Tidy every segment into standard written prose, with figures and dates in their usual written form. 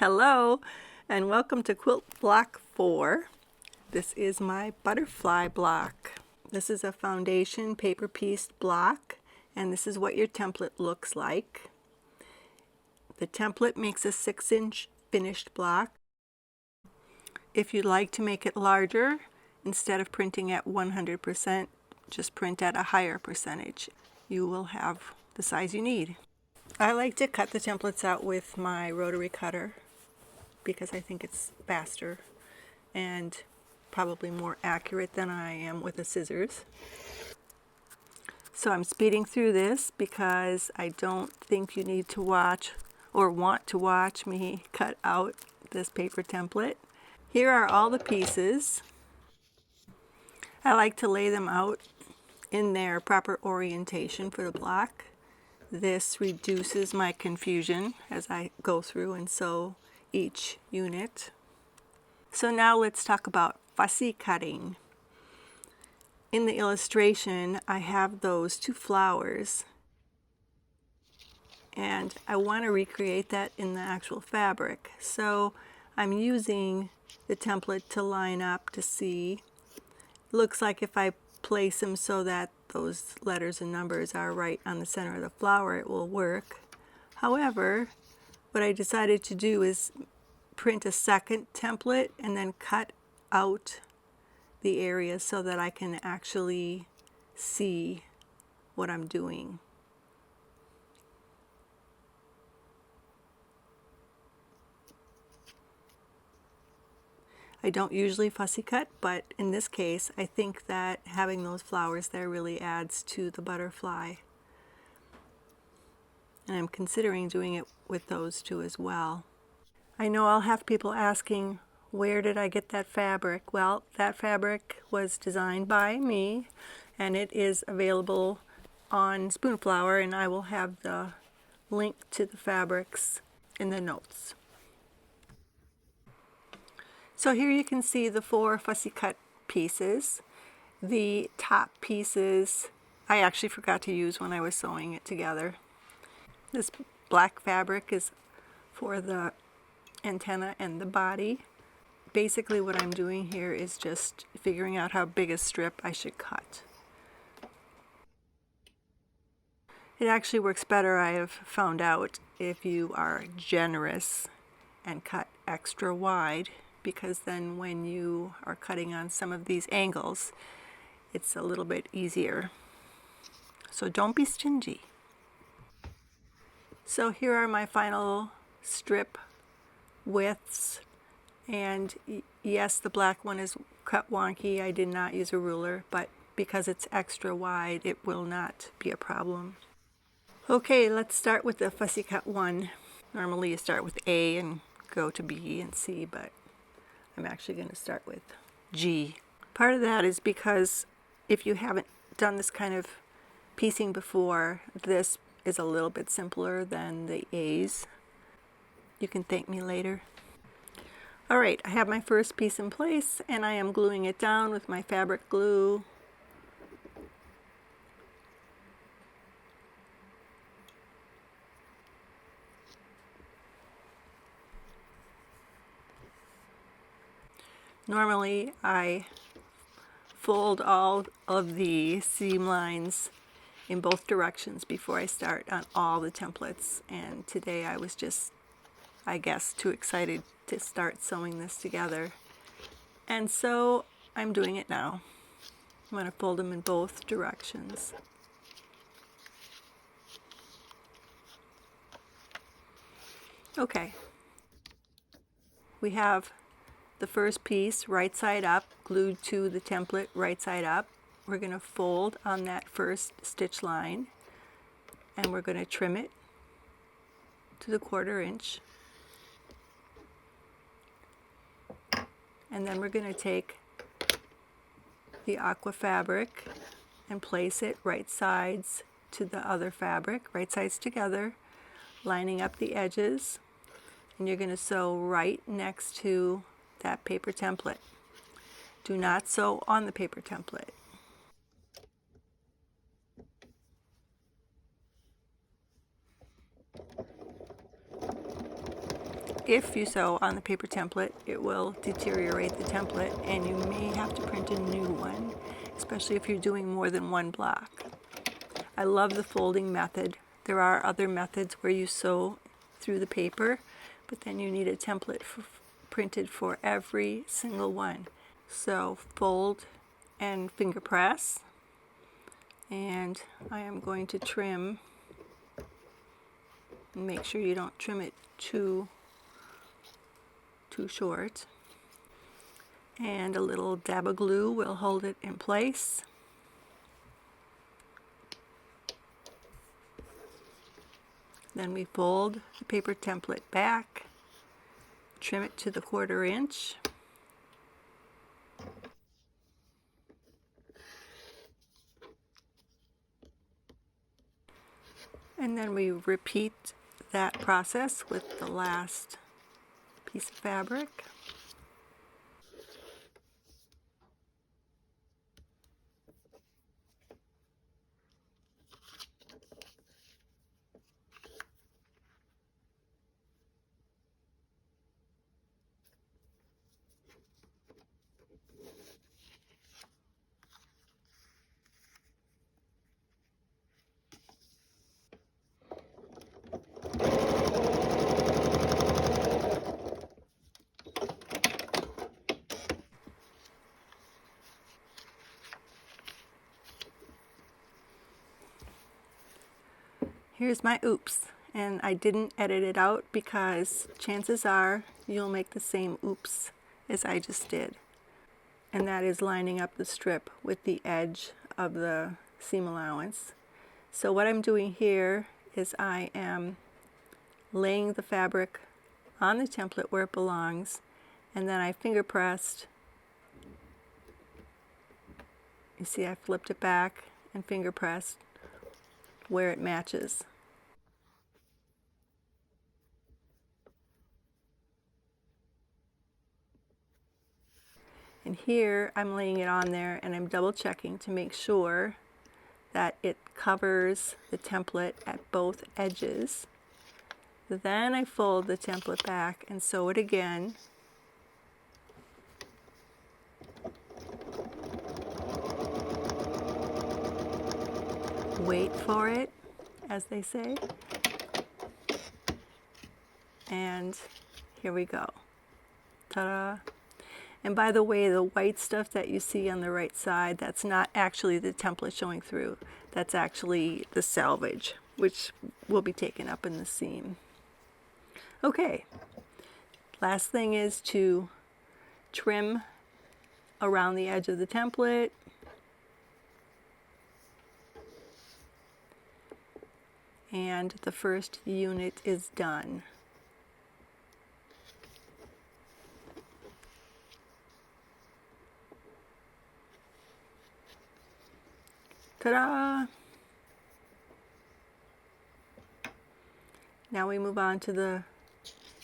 Hello and welcome to Quilt Block 4. This is my butterfly block. This is a foundation paper pieced block, and this is what your template looks like. The template makes a 6-inch finished block. If you'd like to make it larger, instead of printing at 100%, just print at a higher percentage. You will have the size you need. I like to cut the templates out with my rotary cutter because I think it's faster and probably more accurate than I am with the scissors. So I'm speeding through this because I don't think you need to watch or want to watch me cut out this paper template. Here are all the pieces. I like to lay them out in their proper orientation for the block. This reduces my confusion as I go through and sew each unit. So now let's talk about fussy cutting. In the illustration, I have those 2 flowers, and I want to recreate that in the actual fabric. So I'm using the template to line up to see. Looks like if I place them so that those letters and numbers are right on the center of the flower, it will work. However, what I decided to do is print a second template and then cut out the areas so that I can actually see what I'm doing. I don't usually fussy cut, but in this case I think that having those flowers there really adds to the butterfly. And I'm considering doing it with those 2 as well. I know I'll have people asking, where did I get that fabric? Well, that fabric was designed by me, and it is available on Spoonflower, and I will have the link to the fabrics in the notes. So here you can see the 4 fussy cut pieces. The top pieces I actually forgot to use when I was sewing it together. This black fabric is for the antenna and the body. Basically what I'm doing here is just figuring out how big a strip I should cut. It actually works better, I have found out, if you are generous and cut extra wide, because then when you are cutting on some of these angles, it's a little bit easier. So don't be stingy. So here are my final strip widths, and yes, the black one is cut wonky. I did not use a ruler, but because it's extra wide, it will not be a problem. Okay, let's start with the fussy cut one. Normally you start with A and go to B and C, but I'm actually going to start with G. Part of that is because if you haven't done this kind of piecing before, this is a little bit simpler than the A's. You can thank me later. Alright, I have my first piece in place and I am gluing it down with my fabric glue. Normally I fold all of the seam lines in both directions before I start on all the templates, and today I was just, I guess, too excited to start sewing this together, and so I'm doing it now. I'm going to fold them in both directions. Okay, we have the first piece right side up, glued to the template right side up. We're going to fold on that first stitch line, and we're going to trim it to the 1/4 inch. And then we're going to take the aqua fabric and place it right sides to the other fabric, right sides together, lining up the edges, and you're going to sew right next to that paper template. Do not sew on the paper template. if you sew on the paper template, it will deteriorate the template and you may have to print a new one, especially if you're doing more than one block. I love the folding method. There are other methods where you sew through the paper, but then you need a template printed for every single one. So fold and finger press, and I am going to trim. Make sure you don't trim it too short. And a little dab of glue will hold it in place. Then we fold the paper template back, trim it to the 1/4 inch. And then we repeat that process with the last piece of fabric. Here's my oops, and I didn't edit it out because chances are you'll make the same oops as I just did. And that is lining up the strip with the edge of the seam allowance. So what I'm doing here is I am laying the fabric on the template where it belongs, and then I finger pressed. You see I flipped it back and finger pressed where it matches. And here I'm laying it on there and I'm double checking to make sure that it covers the template at both edges. Then I fold the template back and sew it again. Wait for it, as they say. And here we go. Ta-da! And by the way, the white stuff that you see on the right side, that's not actually the template showing through. That's actually the selvage, which will be taken up in the seam. Okay, last thing is to trim around the edge of the template. And the first unit is done. Ta-da! Now we move on to the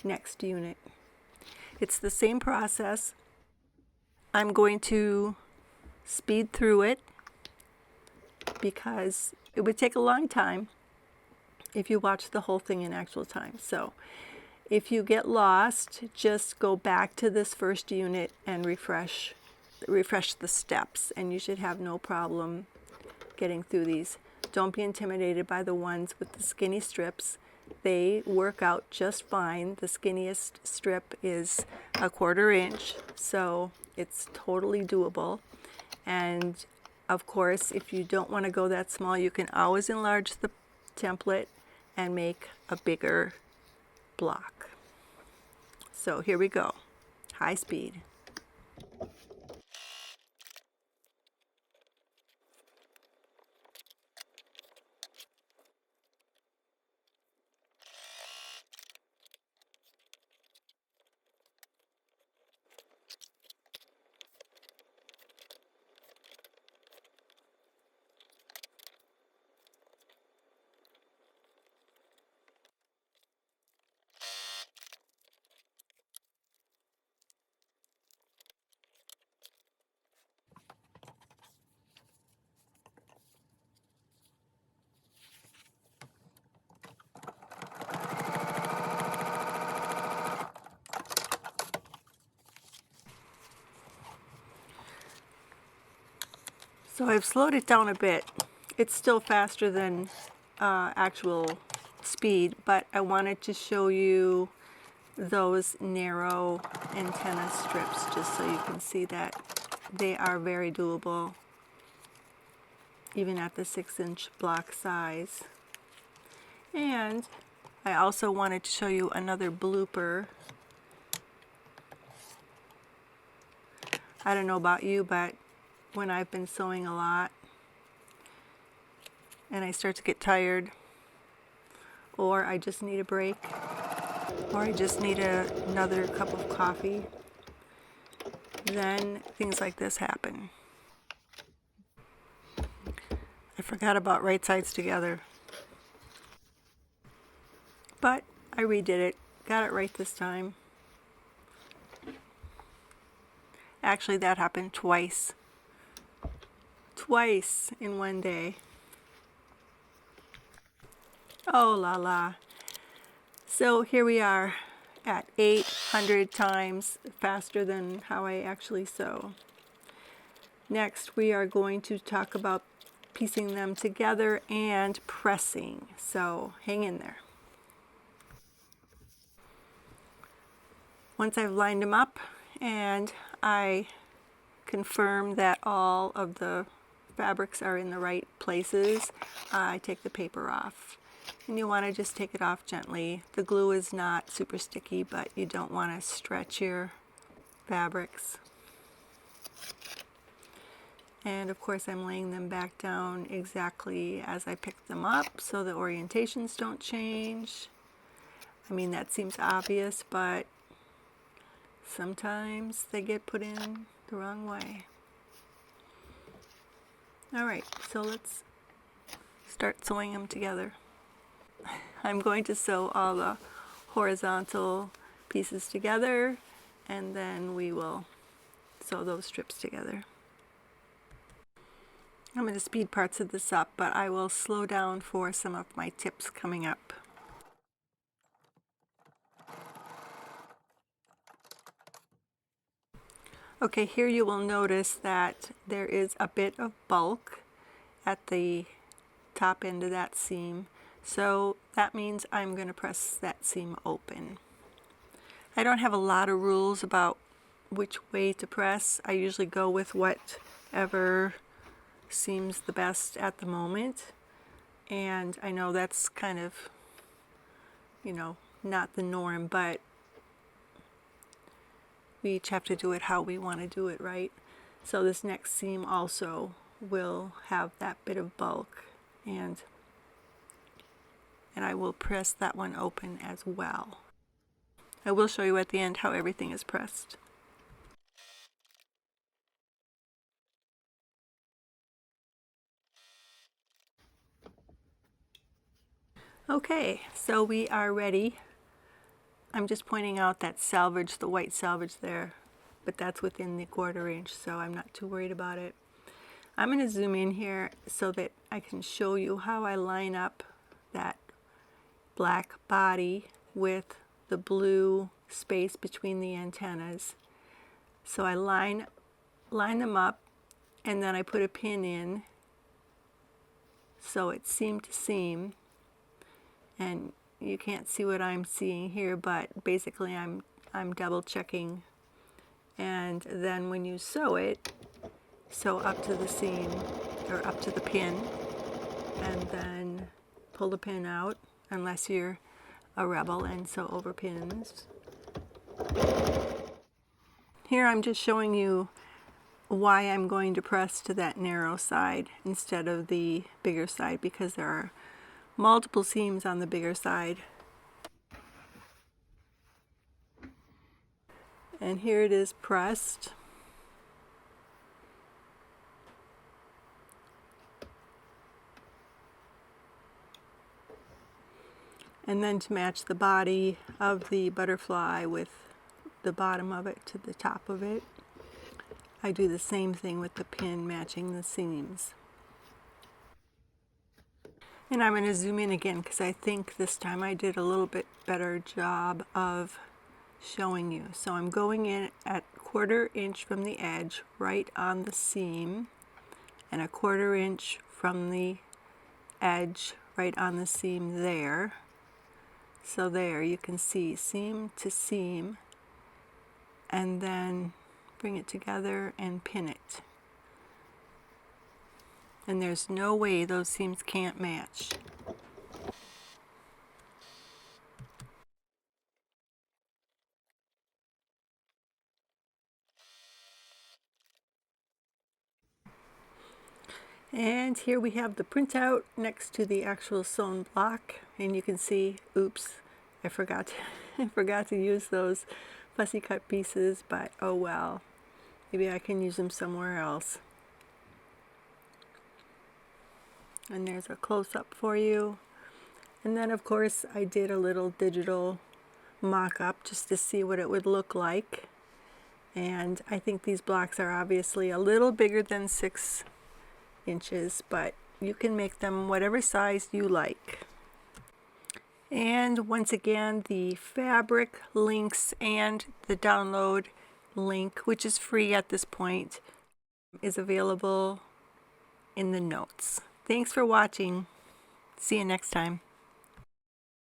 next unit. It's the same process. I'm going to speed through it because it would take a long time if you watch the whole thing in actual time. So if you get lost, just go back to this first unit and refresh the steps, and you should have no problem getting through these. Don't be intimidated by the ones with the skinny strips. They work out just fine. The skinniest strip is a 1/4 inch, so it's totally doable. And of course, if you don't want to go that small, you can always enlarge the template and make a bigger block. So here we go, high speed. So I've slowed it down a bit. It's still faster than actual speed, but I wanted to show you those narrow antenna strips just so you can see that they are very doable even at the 6-inch block size. And I also wanted to show you another blooper. I don't know about you, but when I've been sewing a lot and I start to get tired, or I just need a break, or I just need another cup of coffee, then things like this happen. I forgot about right sides together, but I redid it, got it right this time. Actually, that happened twice in one day. Oh la la. So here we are at 800 times faster than how I actually sew. Next, we are going to talk about piecing them together and pressing. So hang in there. Once I've lined them up and I confirm that all of the fabrics are in the right places, I take the paper off. And you want to just take it off gently. The glue is not super sticky, but you don't want to stretch your fabrics. And of course I'm laying them back down exactly as I picked them up so the orientations don't change. I mean, that seems obvious, but sometimes they get put in the wrong way. Alright, so let's start sewing them together. I'm going to sew all the horizontal pieces together, and then we will sew those strips together. I'm going to speed parts of this up, but I will slow down for some of my tips coming up. Okay, here you will notice that there is a bit of bulk at the top end of that seam, so that means I'm going to press that seam open. I don't have a lot of rules about which way to press. I usually go with whatever seems the best at the moment, and I know that's kind of, not the norm, but we each have to do it how we want to do it, right? So this next seam also will have that bit of bulk, and I will press that one open as well. I will show you at the end how everything is pressed. Okay, so we are ready. I'm just pointing out that selvage, the white selvage there, but that's within the 1/4 inch, so I'm not too worried about it. I'm going to zoom in here so that I can show you how I line up that black body with the blue space between the antennas. So I line them up, and then I put a pin in so it's seam to seam, and you can't see what I'm seeing here, but basically I'm double checking, and then when you sew it, sew up to the seam or up to the pin, and then pull the pin out unless you're a rebel and sew over pins. Here I'm just showing you why I'm going to press to that narrow side instead of the bigger side, because there are multiple seams on the bigger side. And here it is pressed. And then to match the body of the butterfly with the bottom of it to the top of it, I do the same thing with the pin matching the seams. And I'm going to zoom in again because I think this time I did a little bit better job of showing you. So I'm going in at 1/4 inch from the edge, right on the seam. and 1/4 inch from the edge right on the seam there. So there you can see seam to seam, and then bring it together and pin it. And there's no way those seams can't match. And here we have the printout next to the actual sewn block, and you can see, oops, I forgot I forgot to use those fussy cut pieces, but oh well, maybe I can use them somewhere else. And there's a close-up for you. And then of course I did a little digital mock-up just to see what it would look like. And I think these blocks are obviously a little bigger than 6 inches, but you can make them whatever size you like. And once again, the fabric links and the download link, which is free at this point, is available in the notes. Thanks for watching. See you next time.